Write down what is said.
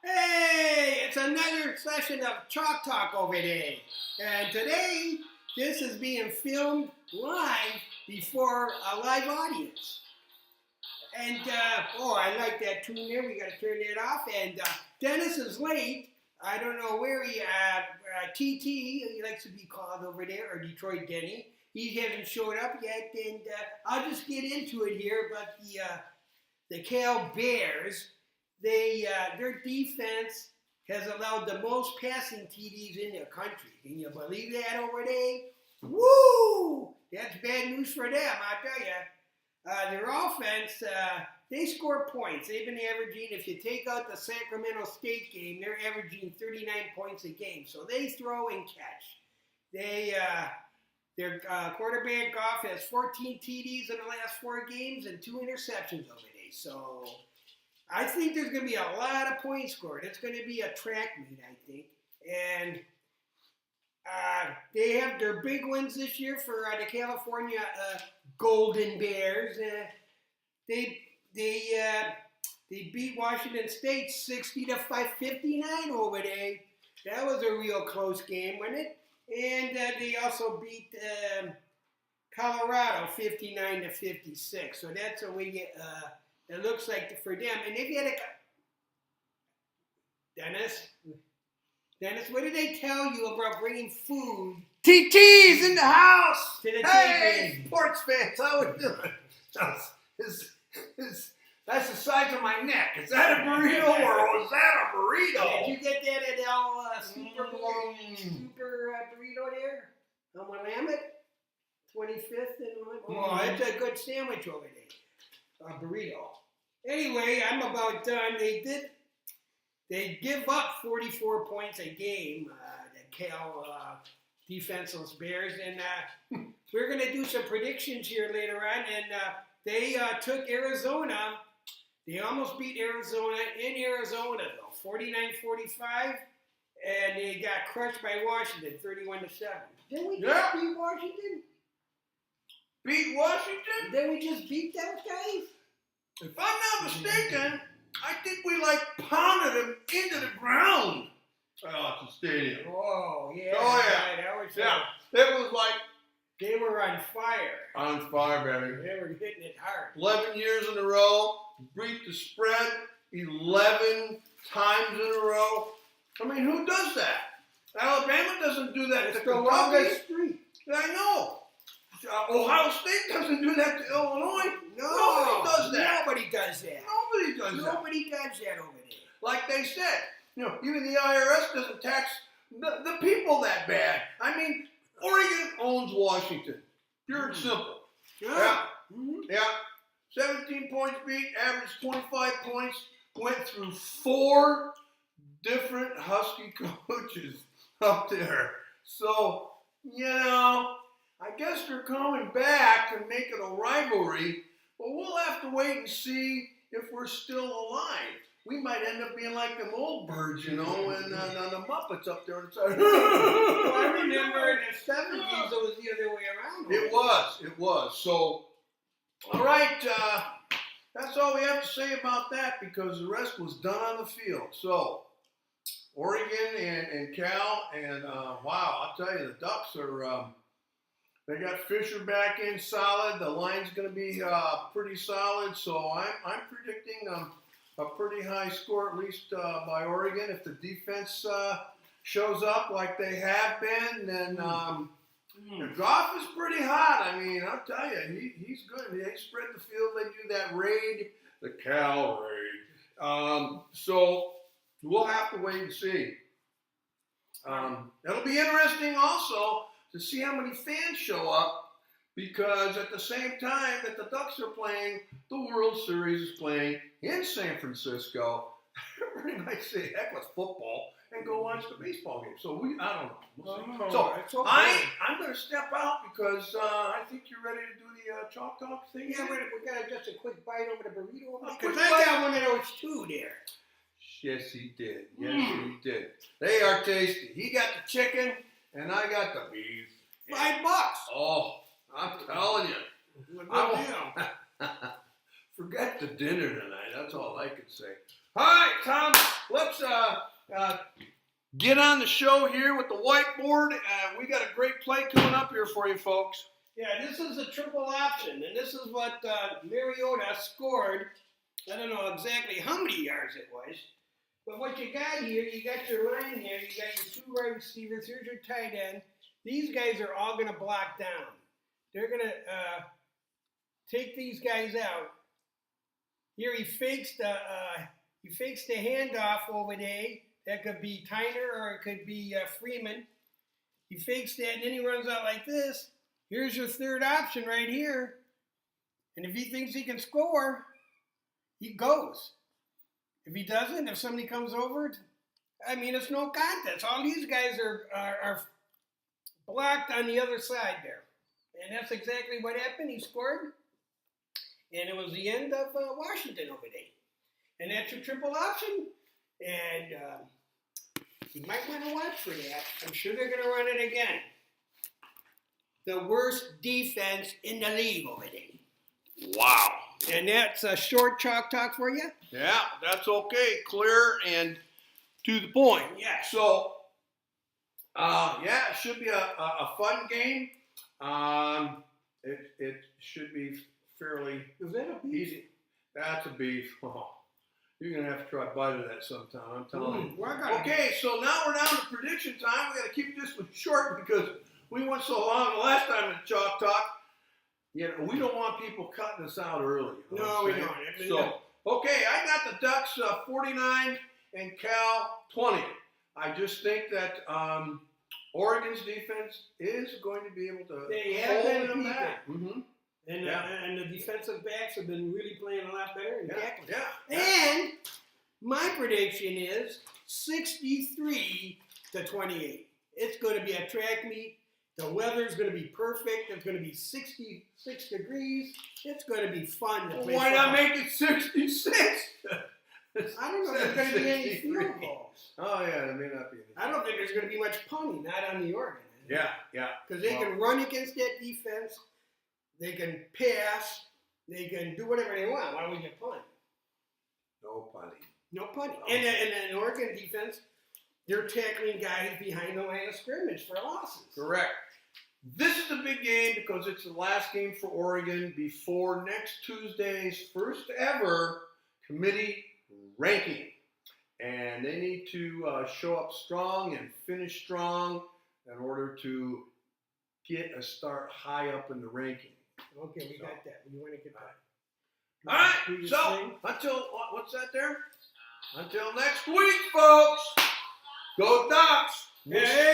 Hey, it's another session of Chalk Talk over there. And today, this is being filmed live before a live audience. And, I like that tune there. We got to turn that off. And Dennis is late. I don't know where TT, he likes to be called over there, or Detroit Denny. He hasn't showed up yet. And I'll just get into it here. But the Cal Bears, their defense has allowed the most passing TDs in their country. Can you believe that over there? Woo! That's bad news for them, I tell you. Their offense, they score points. They've been averaging, if you take out the Sacramento State game, they're averaging 39 points a game. So they throw and catch. Their quarterback Goff has 14 TDs in the last 4 games and 2 interceptions over there. So I think there's going to be a lot of points scored. It's going to be a track meet, I think. And they have their big wins this year for the California Golden Bears. They beat Washington State 60-59 over there. That was a real close game, wasn't it? And they also beat Colorado 59-56. So that's a way it looks like for them. And if you had Dennis, what did they tell you about bringing food? TT's in the house. To the hey, TV? sports fans, how we doing? That's the size of my neck. Is that a burrito or is that a burrito? Did you get that at El Super Burrito there? On Willamette? 25th and oh, it's a good sandwich over there. A burrito. Anyway, I'm about done. They give up 44 points a game, the Cal defenseless Bears, and we're going to do some predictions here later on. And they took Arizona. They almost beat Arizona in Arizona, though, 49-45, and they got crushed by Washington, 31-7. Didn't we just beat Washington? Beat Washington? Didn't we just beat those guys? If I'm not mistaken, I think we pounded them into the ground at the stadium. Oh, yeah. Oh, yeah. Right. It was like... They were on fire. On fire, baby. They were hitting it hard. 11 years in a row, beat the spread 11 times in a row. I mean, who does that? Alabama doesn't do that to the Kentucky. longest streak. I know. Ohio State doesn't do that to Illinois. No, nobody does that. Nobody does that. Nobody does that over there. Like they said, even the IRS doesn't tax the people that bad. I mean, Oregon owns Washington. Pure and simple. Yeah. Yeah. 17 points beat, average 25 points. Went through 4 different Husky coaches up there. So, I guess they're coming back and make it a rivalry, but we'll have to wait and see if we're still alive. We might end up being like them old birds, and the Muppets up there. Well, I remember in the 70s it was the other way around. It was. So, all right, that's all we have to say about that because the rest was done on the field. So, Oregon and Cal, and wow, I'll tell you, the Ducks are... They got Fisher back in solid. The line's going to be pretty solid. So I'm predicting a pretty high score, at least by Oregon. If the defense shows up like they have been, then the Goff is pretty hot. I mean, I'll tell you, he's good. They spread the field. They do that raid, the Cal raid. So we'll have to wait and see. It'll be interesting also to see how many fans show up, because at the same time that the Ducks are playing, the World Series is playing in San Francisco. Everybody might say, heck with football, and go watch the baseball game. So I don't know. So I'm going to step out because I think you're ready to do the Chalk Talk thing. Yeah, we got just a quick bite over the burrito. Because I got one of those too there. Yes, he did. He did. They are tasty. He got the chicken. And I got the beef. $5. Oh, I'm telling you. Forget the dinner tonight. That's all I can say. All right, Tom, let's get on the show here with the whiteboard. We got a great play coming up here for you folks. Yeah, this is a triple option, and this is what Mariota scored. I don't know exactly how many yards it was, but what you got here, you got your line here, you got your 2 wide receivers, here's your tight end. These guys are all going to block down. They're going to take these guys out. Here he fakes the handoff over there. That could be Tyner or it could be Freeman. He fakes that, and then he runs out like this. Here's your third option right here. And if he thinks he can score, he goes. If he doesn't, if somebody comes over, I mean, it's no contest. All these guys are blocked on the other side there. And that's exactly what happened. He scored. And it was the end of Washington over there. And that's your triple option. And you might want to watch for that. I'm sure they're going to run it again. The worst defense in the league over there. Wow. And that's a short chalk talk for you? Yeah, that's okay. Clear and to the point. Yeah. So, yeah, it should be a fun game. It should be fairly Is that a beef? easy. That's a beef. Oh, you're going to have to try a bite of that sometime, I'm telling you. Okay, so now we're down to prediction time. We got to keep this one short because we went so long the last time in Chalk Talk. You know, we don't want people cutting us out early. You know No, what we I'm saying? don't. So, okay, I got the Ducks 49 and Cal 20. I just think that Oregon's defense is going to be able to They have hold been them beaten. back. Mm-hmm. And the defensive backs have been really playing a lot better and tackling. Yeah. And my prediction is 63-28. It's going to be a track meet. The weather's going to be perfect. It's going to be 66 degrees. It's going to be fun to play. Why not make it 66? I don't know if there's going to be any field goals. Oh, yeah, there may not be any. I don't think there's going to be much punting, not on the Oregon end. Yeah. Because they can run against that defense. They can pass. They can do whatever they want. Why would you punt? No punting. No punting. And the Oregon defense, they're tackling guys behind the line of scrimmage for losses. Correct. This is a big game because it's the last game for Oregon before next Tuesday's first ever committee ranking. And they need to show up strong and finish strong in order to get a start high up in the ranking. Okay, we got that. We want to get that. All right, so until, what's that there? Until next week, folks, go Ducks! Hey!